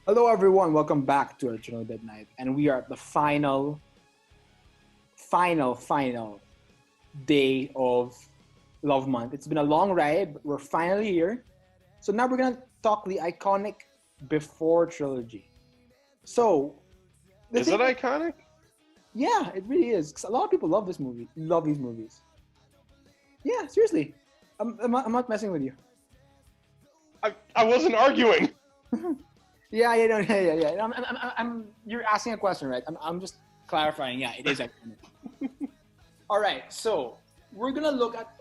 Hello, everyone. Welcome back to Original Midnight, and we are at the final day of Love Month. It's been a long ride, but we're finally here. So now we're gonna talk the iconic Before trilogy. So the Is thing, it iconic? yeah, it really is. 'Cause a lot of people love these movies. Yeah, seriously, I'm not messing with you. I wasn't arguing. Yeah, yeah, no, yeah. You're asking a question, right? I'm just clarifying. Yeah, it is iconic. All right, so we're gonna look at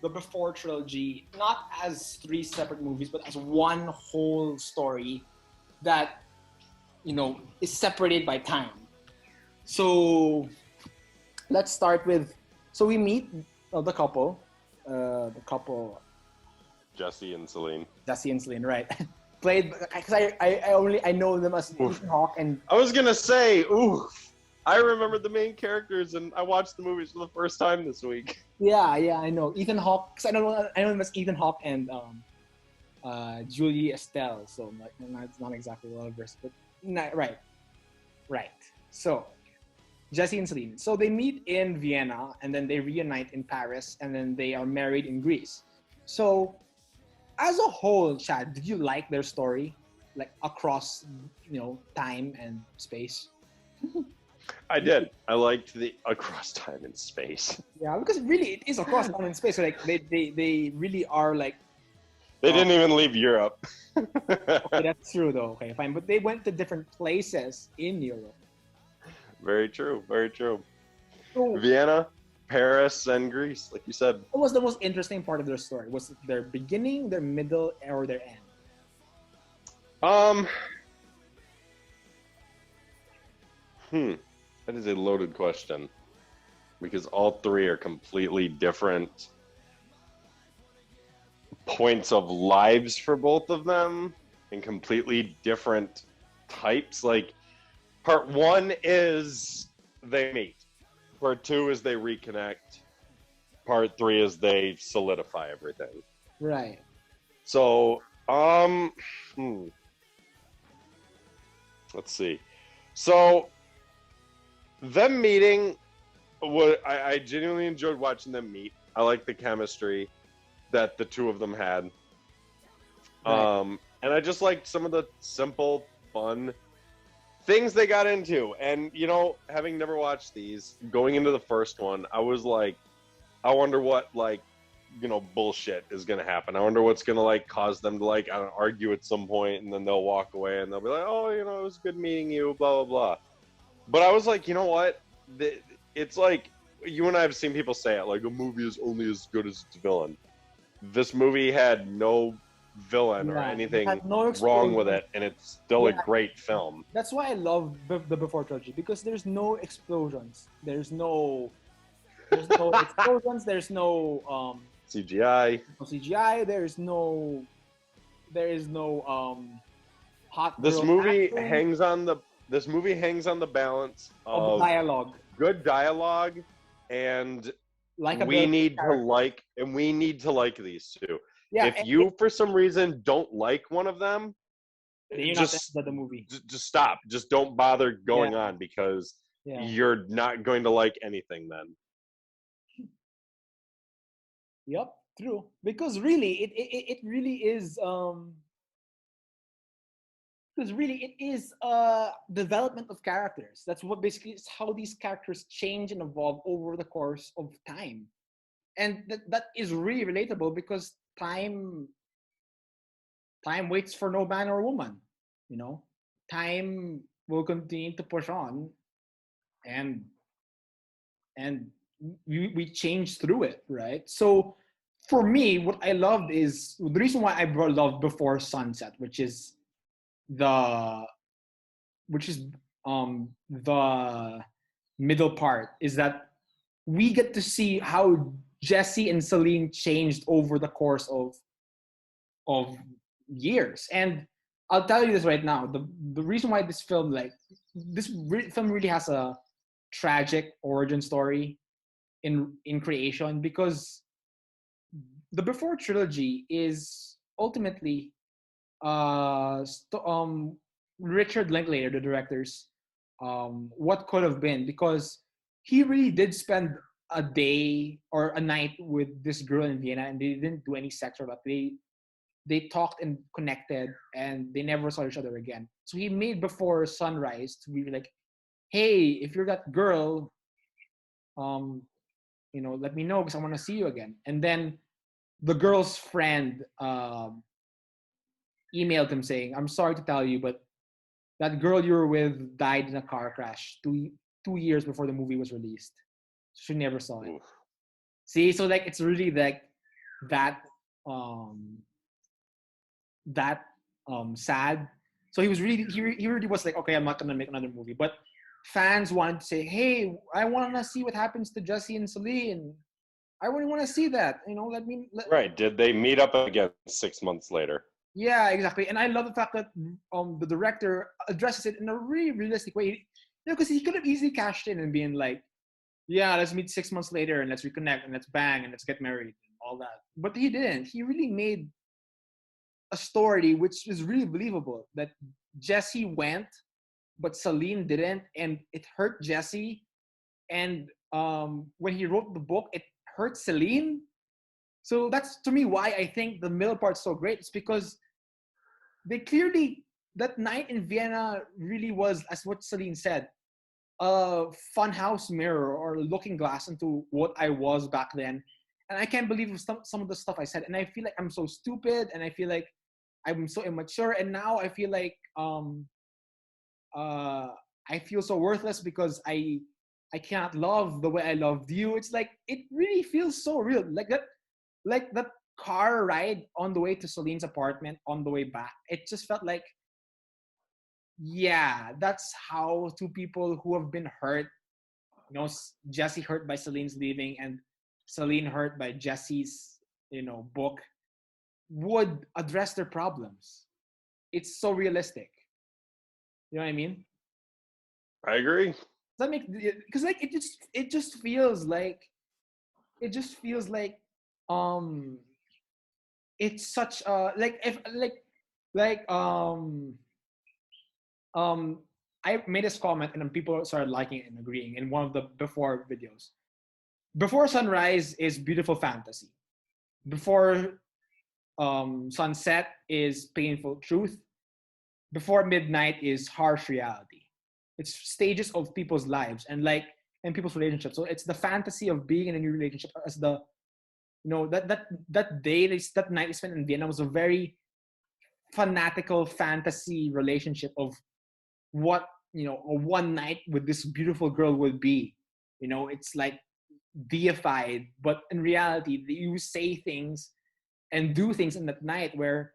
the Before trilogy not as three separate movies, but as one whole story that is separated by time. So let's start with. So we meet the couple Jesse and Celine. Jesse and Celine, right? Played because I know them as Oof. Ethan Hawke and I was gonna say, ooh, I remember the main characters, and I watched the movies for the first time this week. yeah, I know Ethan Hawke. Cause I know him as Ethan Hawke and Julie Estelle. So it's not exactly lovers, but right, right. So Jesse and Celine. So they meet in Vienna and then they reunite in Paris and then they are married in Greece. So as a whole, Chad, did you like their story, like across time and space? I did. I liked the across time and space. Yeah, because really it is across time and space. So like they really are like. They didn't even leave Europe. Okay, that's true though. Okay, fine. But they went to different places in Europe. Very true. Very true. So Vienna, Paris, and Greece, like you said. what was the most interesting part of their story? Was it their beginning, their middle, or their end? Um, that is a loaded question because all three are completely different points of lives for both of them and completely different types. Like, part one is they meet, part two is they reconnect, part three is they solidify everything. Right. So, hmm, let's see. So, them meeting, I genuinely enjoyed watching them meet. I like the chemistry that the two of them had. Right. And I just liked some of the simple, fun things they got into. And, having never watched these, going into the first one, I was like, I wonder what, bullshit is going to happen. I wonder what's going to, cause them to, I don't know, argue at some point, and then they'll walk away and they'll be like, oh, it was good meeting you, blah, blah, blah. But I was like, you know what? It's like, you and I have seen people say it, like, a movie is only as good as its villain. This movie had no villain or Yeah. It anything had no wrong with explosion. it, and it's still a Yeah. great film. That's why I love the Before trilogy because there's no explosions. There's no explosions. There's CGI. no CGI. There is no hot This girl movie action hangs on the this movie hangs on the balance of the of dialogue, good dialogue and likability of character. we need to like these two. Yeah, If you for some reason don't like one of them, then you're not just the movie. just stop. Just don't bother Yeah, going on because yeah, you're not going to like anything then. yep, true. Because really, it really is because really it is development of characters. That's what basically is how these characters change and evolve over the course of time, and that is really relatable because time waits for no man or woman. You know, time will continue to push on, and and we change through it, right? So for me, what I loved is the reason why I loved Before Sunset, the which is the middle part, is that we get to see how Jesse and Celine changed over the course of years. And I'll tell you this right now: the reason why film really has a tragic origin story in creation, because the Before trilogy is ultimately Richard Linklater, the director's what could have been, because he really did spend a day or a night with this girl in Vienna, and they didn't do any sex or that. They talked and connected, and they never saw each other again. So he made Before Sunrise to be like, hey, if you're that girl, um, let me know because I want to see you again. And then the girl's friend emailed him saying, I'm sorry to tell you, but that girl you were with died in a car crash 2 years before the movie was released. She never saw it. Oof. See, so like it's really like that that sad. So he really was like, okay, I'm not gonna make another movie. But fans wanted to say, hey, I wanna see what happens to Jesse and Celine. I really want to see that. Right. Did they meet up again 6 months later? Yeah, exactly. And I love the fact that the director addresses it in a really realistic way. Because he could have easily cashed in and been like, yeah, let's meet 6 months later and let's reconnect and let's bang and let's get married and all that. But he didn't. He really made a story which is really believable, that Jesse went, but Celine didn't, and it hurt Jesse. And when he wrote the book, it hurt Celine. So that's, to me, why I think the middle part's so great. It's because they clearly, that night in Vienna really was, as what Celine said, a funhouse mirror or looking glass into what I was back then. And I can't believe some of the stuff I said. And I feel like I'm so stupid, and I feel like I'm so immature. And now I feel like I feel so worthless because I cannot love the way I loved you. It's like, it really feels so real. Like that car ride on the way to Celine's apartment, on the way back, it just felt like, yeah, that's how two people who have been hurt, Jesse hurt by Celine's leaving and Celine hurt by Jesse's, book, would address their problems. It's so realistic. You know what I mean? I agree. Does that make, because like it just feels like it's such a, like, if like I made this comment and then people started liking it and agreeing in one of the Before videos. Before Sunrise is beautiful fantasy. Before Sunset is painful truth. Before Midnight is harsh reality. It's stages of people's lives and people's relationships. So it's the fantasy of being in a new relationship, as the, that day, that night spent in Vienna was a very fanatical fantasy relationship of what, a one night with this beautiful girl would be. It's like deified, but in reality, you say things and do things in that night where,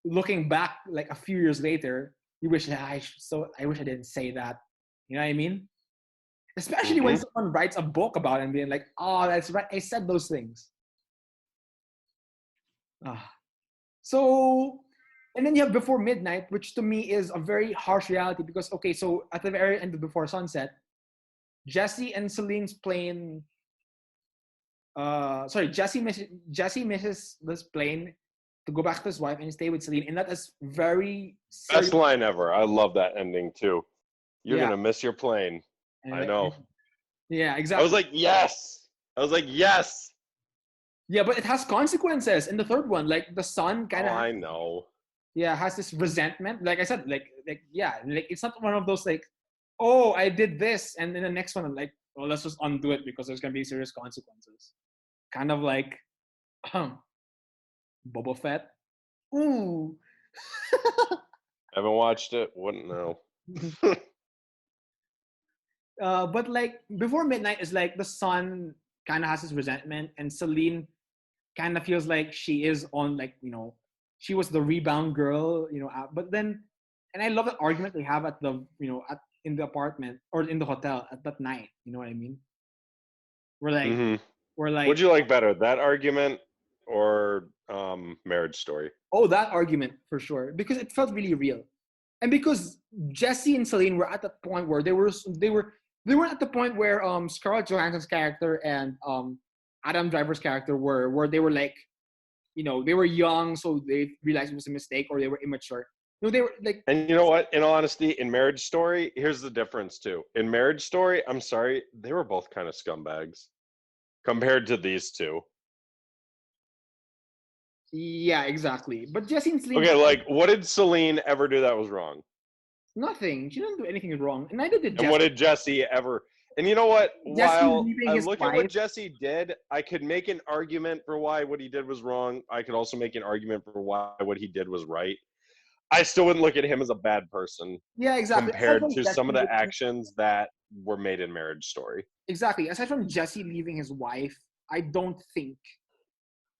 looking back like a few years later, you wish, I wish I didn't say that. You know what I mean? Especially when someone writes a book about it and being like, oh, that's right, I said those things. So, and then you have Before Midnight, which to me is a very harsh reality because, okay, so at the very end of Before Sunset, Jesse and Celine's plane, Jesse misses this plane to go back to his wife and stay with Celine, and that is very best line ever. I love that ending too. You're gonna miss your plane. And I know. Yeah, exactly. I was like, yes. Yeah, but it has consequences in the third one. Like the son kind of. I know. Yeah, has this resentment. Like I said, like it's not one of those like, oh, I did this, and then the next one I'm like, well, let's just undo it because there's gonna be serious consequences. Kind of like, Boba Fett. Ooh. Haven't watched it. Wouldn't know. But like Before Midnight is like the son kind of has his resentment, and Celine kind of feels like she is on, like, she was the rebound girl, but then, and I love the argument they have at the, in the apartment or in the hotel at that night. You know what I mean? We're like, what'd you like better, that argument or Marriage Story? Oh, that argument for sure, because it felt really real, and because Jesse and Celine were at that point where they were at the point where Scarlett Johansson's character and Adam Driver's character where they were like, they were young, so they realized it was a mistake, or they were immature. No, they were like, And you know what? In all honesty, in Marriage Story, here's the difference too. In Marriage Story, I'm sorry, they were both kind of scumbags compared to these two. yeah, exactly. But Jessie and Celine Okay, have like what did Celine ever do that was wrong? nothing. She didn't do anything wrong, and neither did And what Jesse. did Jesse ever? And you know what? Jesse While leaving I his look at what wife. Jesse did, I could make an argument for why what he did was wrong. I could also make an argument for why what he did was right. I still wouldn't look at him as a bad person Yeah, exactly. Aside compared from to Jesse some of the actions that were made in Marriage Story. exactly. Aside from Jesse leaving his wife, I don't think.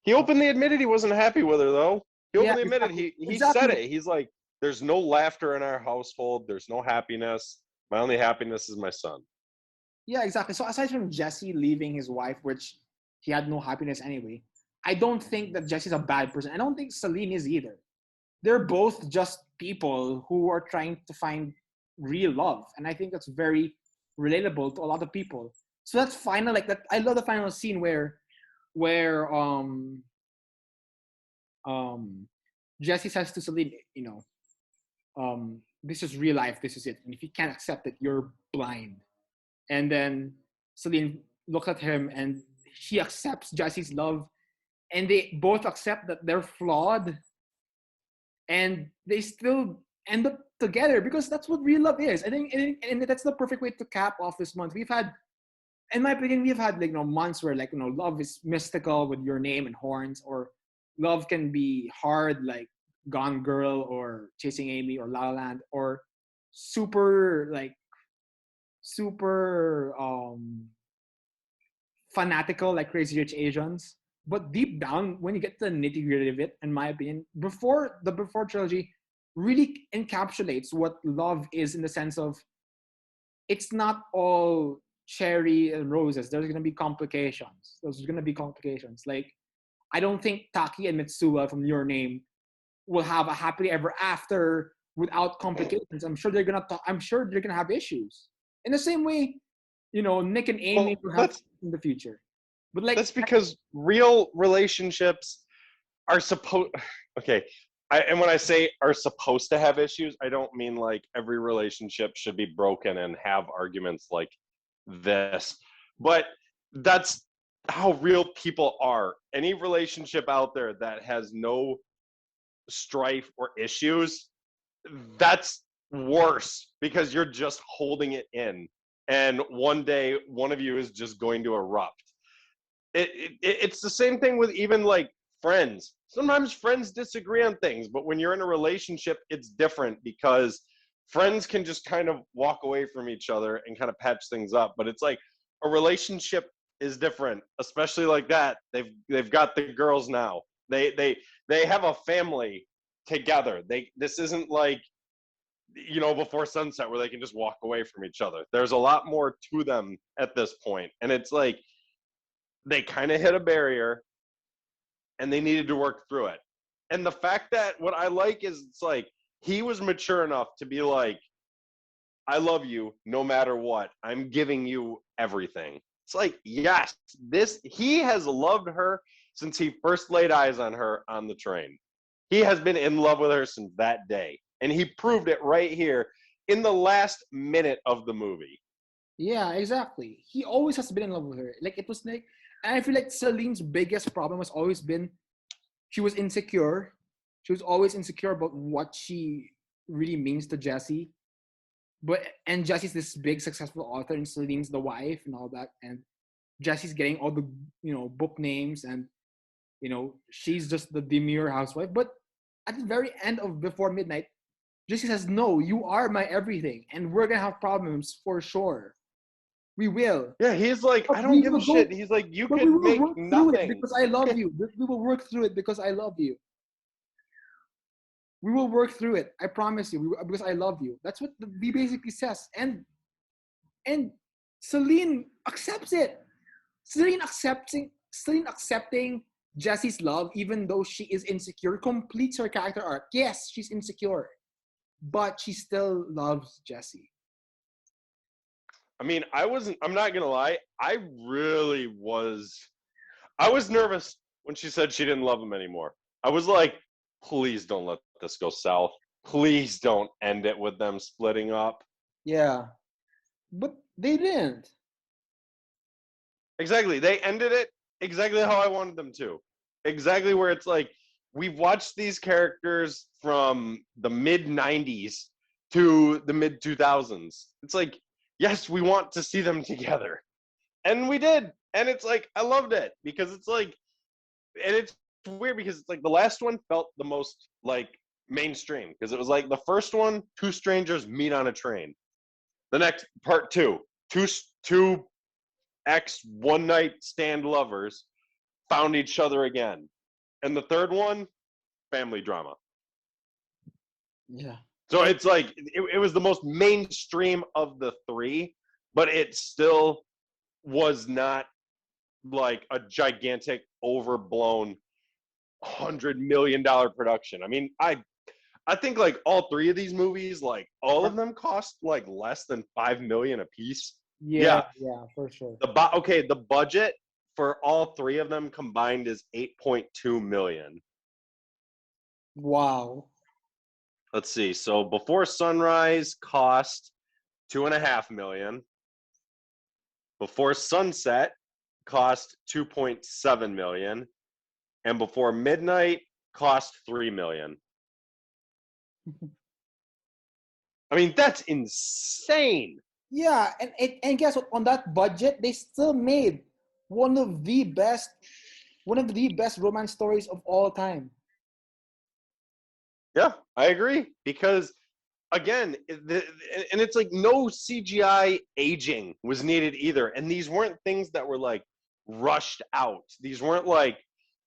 He openly admitted he wasn't happy with her, though. He Yeah, openly admitted exactly. he Exactly. said it. He's like, "There's no laughter in our household. There's no happiness. My only happiness is my son." Yeah, exactly. So aside from Jesse leaving his wife, which he had no happiness anyway, I don't think that Jesse's a bad person. I don't think Celine is either. They're both just people who are trying to find real love, and I think that's very relatable to a lot of people. So that's final. Like that, I love the final scene where um Jesse says to Celine, this is real life, this is it. And if you can't accept it, you're blind. And then Celine looks at him and she accepts Jesse's love. And they both accept that they're flawed and they still end up together because that's what real love is. I think, and that's the perfect way to cap off this month. We've had, in my opinion, we've had like months where like love is mystical with Your Name and Horns, or love can be hard like Gone Girl or Chasing Amy or La La Land, or super like super fanatical like Crazy Rich Asians. But deep down, when you get to the nitty gritty of it, in my opinion, before trilogy really encapsulates what love is in the sense of it's not all cherry and roses. There's gonna be complications. There's gonna be complications. Like I don't think Taki and Mitsuha from Your Name will have a happily ever after without complications. I'm sure they're gonna talk. I'm sure they're gonna have issues. In the same way, Nick and Amy Well, will have in the future. But like, that's because real relationships are supposed. Okay, and when I say are supposed to have issues, I don't mean like every relationship should be broken and have arguments like this, but that's how real people are. Any relationship out there that has no strife or issues, that's worse because you're just holding it in. And one day, one of you is just going to erupt. It's the same thing with even like friends. Sometimes friends disagree on things, but when you're in a relationship, it's different because friends can just kind of walk away from each other and kind of patch things up. But it's like a relationship is different, especially like that. They've got the girls now. They have a family together. This isn't like before sunset where they can just walk away from each other. There's a lot more to them at this point, and it's like they kind of hit a barrier and they needed to work through it. And the fact that what I like is it's like he was mature enough to be like, I love you no matter what. I'm giving you everything. It's like, yes, he has loved her since he first laid eyes on her on the train. He has been in love with her since that day. And he proved it right here in the last minute of the movie. yeah, exactly. He always has been in love with her. Like it was like, and I feel like Celine's biggest problem has always been she was insecure. She was always insecure about what she really means to Jesse. And Jesse's this big successful author, and Celine's the wife and all that. And Jesse's getting all the book names, and she's just the demure housewife. But at the very end of Before Midnight, Jesse says, "No, you are my everything, and we're gonna have problems for sure. We will. Yeah, he's like, But I don't we give a will shit. go. He's like, you But we could will make work through it nothing. because I love you. We will work through it because I love you. We will work through it. I promise you. Because I love you." That's what he basically says. And Celine accepts it. Celine accepting Jesse's love, even though she is insecure, completes her character arc. Yes, she's insecure, but she still loves Jesse. I mean, I'm not going to lie. I was nervous when she said she didn't love him anymore. I was like, please don't let this go south. please don't end it with them splitting up. Yeah, but they didn't. Exactly. They ended it exactly how I wanted them to. Exactly where it's like we've watched these characters from the mid 90s to the mid 2000s. It's like, yes, we want to see them together. And we did. And it's like I loved it because it's like and it's weird because it's like the last one felt the most like mainstream because it was like the first one, two strangers meet on a train. The next part two ex one night stand lovers found each other again. And the third one, family drama. Yeah. So And it's like it was the most mainstream of the three, but it still was not like a gigantic, overblown $100 million production. I mean, I think like all three of these movies, like all of them cost like less than 5 million a piece. yeah, Yeah, yeah, for sure. the budget for all three of them combined is 8.2 million. Wow. Let's see. So Before Sunrise cost 2.5 million. Before Sunset cost 2.7 million, and Before Midnight cost 3 million. I mean, that's insane. Yeah, and guess what? On that budget, they still made one of the best one of the best romance stories of all time. Yeah, I agree because again, and it's like no CGI aging was needed either, and these weren't things that were like rushed out. These weren't like,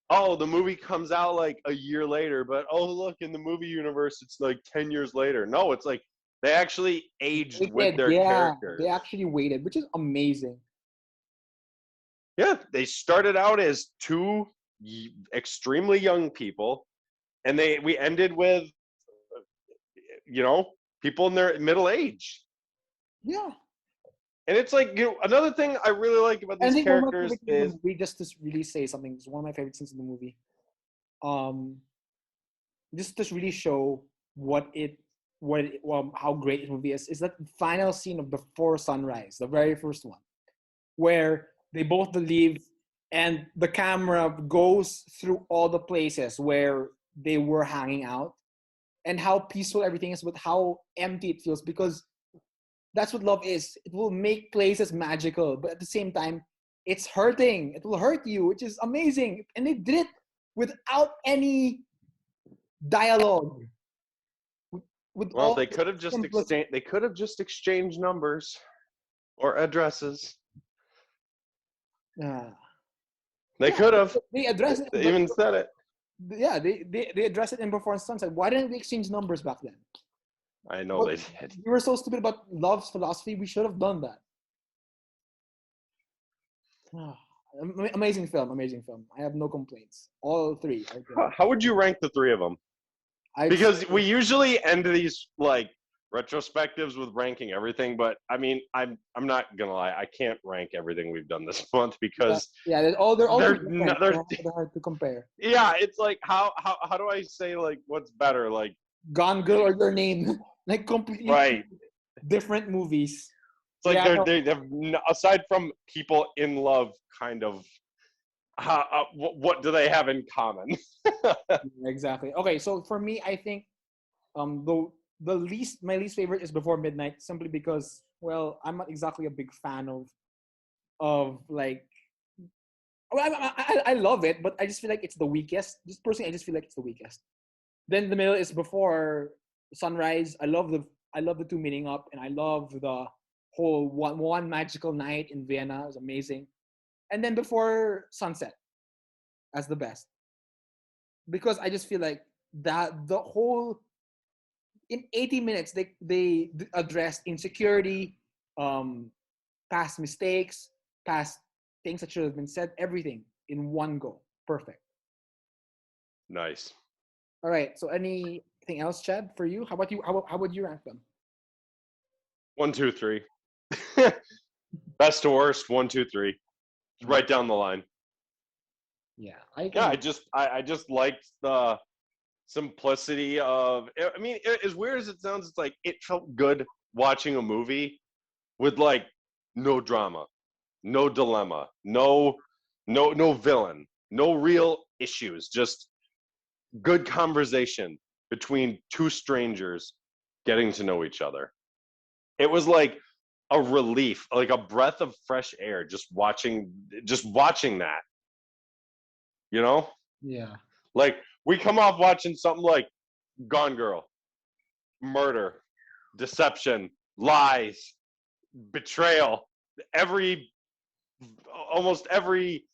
oh, the movie comes out like a year later, but oh, look, in the movie universe, it's like 10 years later. No, it's like they actually aged with Waited, their yeah, they characters. actually waited, which is amazing. Yeah, they started out as two extremely young people, and we ended with, you know, people in their middle age. Yeah, And it's like, another thing I really like about and I these think one of my characters favorite scenes in the is, movie, just to really say something, is one of my favorite scenes in the movie. Um, just to really show how great the movie is that final scene of Before Sunrise, the very first one, where they both leave and the camera goes through all the places where they were hanging out and how peaceful everything is, but how empty it feels, because that's what love is. It will make places magical, but at the same time, it's hurting. It will hurt you, which is amazing. And they did it without any dialogue. With well, all they could have just simplicity. exchanged numbers or addresses. Uh, They yeah, could have. they address it. They even said it. Yeah, they address it in Before Sunset. Why didn't we exchange numbers back then? I know But they did. we were so stupid about love's philosophy. We should have done that. Amazing film, amazing film. I have no complaints. All three are good. How would you rank the three of them? I'd Because say, we usually end these like retrospectives with ranking everything, but I mean, I'm not gonna lie, I can't rank everything we've done this month yeah, because yeah. They're all too they're different. they're They're hard to compare. yeah, it's like how do I say like what's better? Like Gone Girl or Your Name, like completely right. different movies. It's like Yeah, no, they have aside from people in love, kind of. What do they have in common? exactly. Okay, so for me, I think the least my least favorite is Before Midnight, simply because, well, I'm not exactly a big fan of like, well, I love it, but I just feel like it's the weakest. Just personally, I just feel like it's the weakest. Then the middle is Before Sunrise. I love the two meeting up, and I love the whole one magical night in Vienna. It was amazing. And then Before Sunset as the best, because I just feel like that the whole in 80 minutes they addressed insecurity, um, past mistakes, past things that should have been said, everything in one go. Perfect. Nice. All right. So anything else, Chad, for you? How about you? How would you rank them? 1, 2, 3. Best to worst. 1, 2, 3. Uh, Right down the line. yeah, I Yeah, can. I just liked the simplicity of. I mean, as weird as it sounds, it's like it felt good watching a movie with like no drama, no dilemma, no villain, no real issues, just good conversation between two strangers getting to know each other. It was like a relief, like a breath of fresh air just watching that, you know? Yeah. Like we come off watching something like Gone Girl, murder, deception, lies, betrayal, every almost every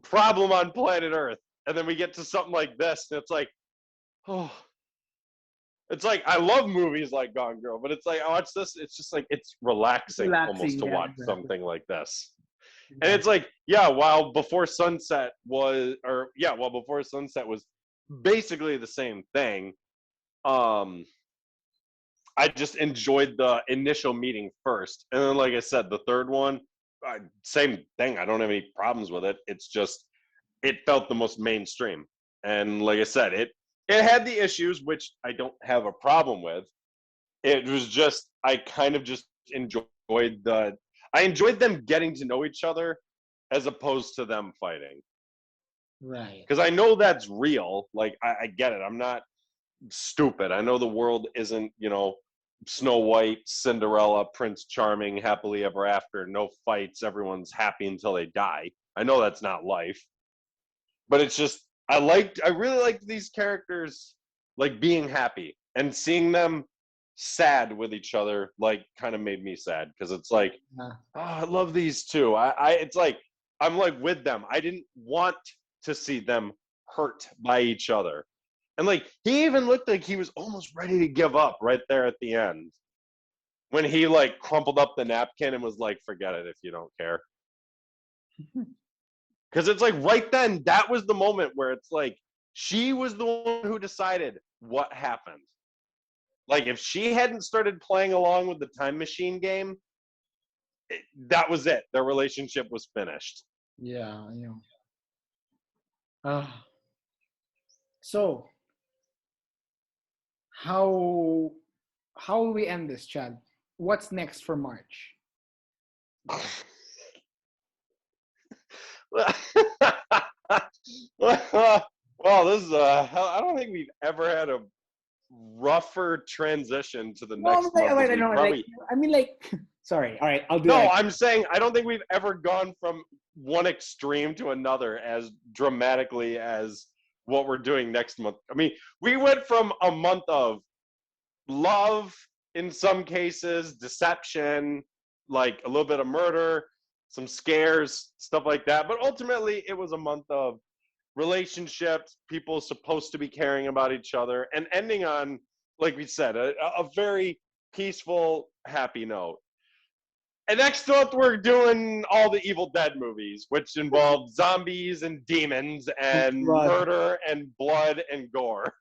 problem on planet Earth. And then we get to something like this, and it's like, oh, it's like I love movies like Gone Girl, but it's like I watch this, it's just like it's relaxing almost Relaxing. to Yeah. watch Exactly. something like this. And Exactly. it's like, yeah, while Before Sunset was, or yeah, while Before Sunset was basically the same thing. Um, I just enjoyed the initial meeting first, and then, like I said, the third one, same thing. I don't have any problems with it. It's just it felt the most mainstream, and like I said, it had the issues which I don't have a problem with. It was just I kind of just enjoyed the I enjoyed them getting to know each other as opposed to them fighting, Right. because I know that's real. Like I get it. I'm not stupid. I know the world isn't, Snow White, Cinderella, Prince Charming, happily ever after, no fights, everyone's happy until they die. I know that's not life, but it's just I really liked these characters like being happy, and seeing them sad with each other like kind of made me sad, because it's like, Yeah. oh, I love these two. It's like I'm like with them. I didn't want to see them hurt by each other. And like he even looked like he was almost ready to give up right there at the end, when he like crumpled up the napkin and was like, "Forget it if you don't care." Because it's like right then, that was the moment where it's like she was the one who decided what happened. Like if she hadn't started playing along with the time machine game, that was it. Their relationship was finished. Yeah. Uh, so how how will we end this, Chad? What's next for March? Well, this is I don't think we've ever had a rougher transition to the No, next like, month as wait, we no, like probably. I mean, like, sorry. All right, I'll do No, that. I'm saying I don't think we've ever gone from one extreme to another as dramatically as what we're doing next month. I mean, we went from a month of love in some cases, deception, like a little bit of murder, some scares, stuff like that. But ultimately, it was a month of relationships, people supposed to be caring about each other, and ending on, like we said, a very peaceful, happy note. And next month, we're doing all the Evil Dead movies, which involve zombies and demons and Blood. murder and blood and gore.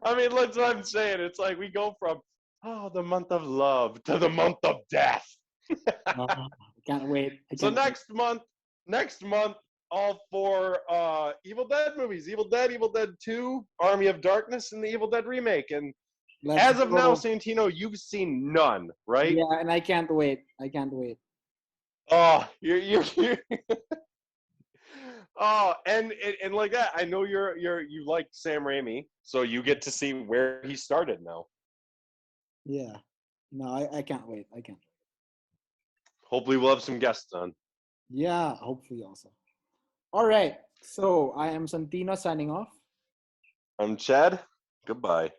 I mean, that's what I'm saying. It's like we go from, oh, the month of love to the month of death. Oh, I can't wait. I So can't wait. next month, all four Evil Dead movies: Evil Dead 2, Army of Darkness, and the Evil Dead remake. And Let's as of now, go. Santino, you've seen none, right? Yeah, and I can't wait. I can't wait. Oh, you're oh, and like that. I know you like Sam Raimi, so you get to see where he started now. Yeah. No, I can't wait. I can't. Hopefully, we'll have some guests on. Yeah, hopefully also. All right. So I am Santino signing off. I'm Chad. Goodbye.